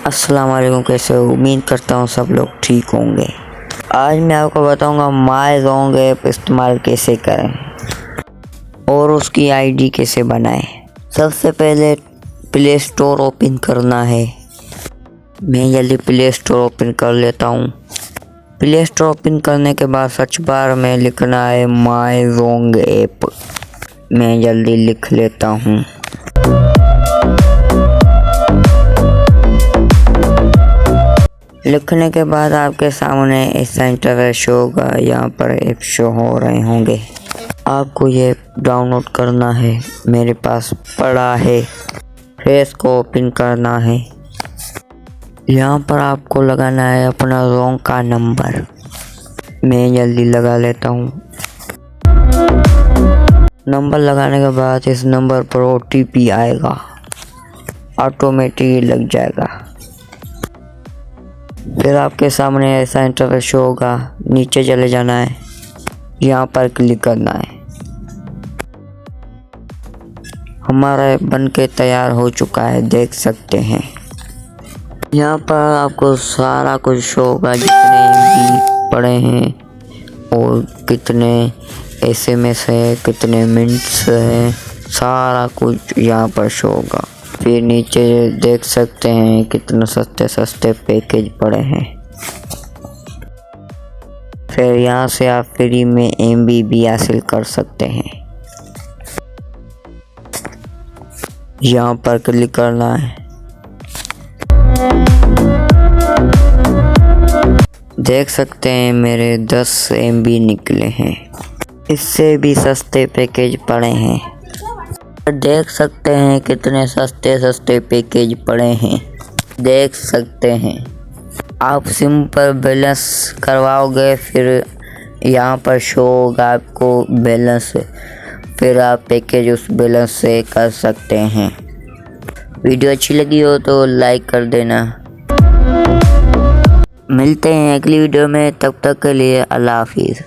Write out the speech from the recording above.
अस्सलाम वालेकुम, कैसे हो? उम्मीद करता हूँ सब लोग ठीक होंगे। आज मैं आपको बताऊंगा माय ज़ोंग ऐप इस्तेमाल कैसे करें और उसकी आईडी कैसे बनाएं। सबसे पहले प्ले स्टोर ओपन करना है। मैं जल्दी प्ले स्टोर ओपन कर लेता हूँ। प्ले स्टोर ओपन करने के बाद सर्च बार में लिखना है माय ज़ोंग ऐप। मैं जल्दी लिख लेता हूँ। लिखने के बाद आपके सामने ऐसा इंटरफेस शो होगा। यहाँ पर ऐप शो हो रहे होंगे। आपको ये डाउनलोड करना है। मेरे पास पड़ा है। फिर इसको ओपन करना है। यहाँ पर आपको लगाना है अपना ज़ोंग का नंबर। मैं जल्दी लगा लेता हूँ। नंबर लगाने के बाद इस नंबर पर OTP आएगा, ऑटोमेटिक लग जाएगा। फिर आपके सामने ऐसा इंटरफेस शो होगा। नीचे चले जाना है, यहाँ पर क्लिक करना है। हमारा बन के तैयार हो चुका है, देख सकते हैं। यहाँ पर आपको सारा कुछ शो होगा, जितने MB पड़े हैं और कितने SMS है, कितने मिनट्स है, सारा कुछ यहाँ पर शो होगा। फिर नीचे देख सकते हैं कितने सस्ते पैकेज पड़े हैं। फिर यहाँ से आप फ्री में MB भी हासिल कर सकते हैं। यहाँ पर क्लिक करना है। देख सकते हैं मेरे 10 MB निकले हैं। इससे भी सस्ते पैकेज पड़े हैं। देख सकते हैं कितने सस्ते पैकेज पड़े हैं। देख सकते हैं। आप सिंपल बैलेंस करवाओगे, फिर यहाँ पर शो होगा आपको बैलेंस। फिर आप पैकेज उस बैलेंस से कर सकते हैं। वीडियो अच्छी लगी हो तो लाइक कर देना। मिलते हैं अगली वीडियो में, तब तक के लिए अल्लाह हाफिज़।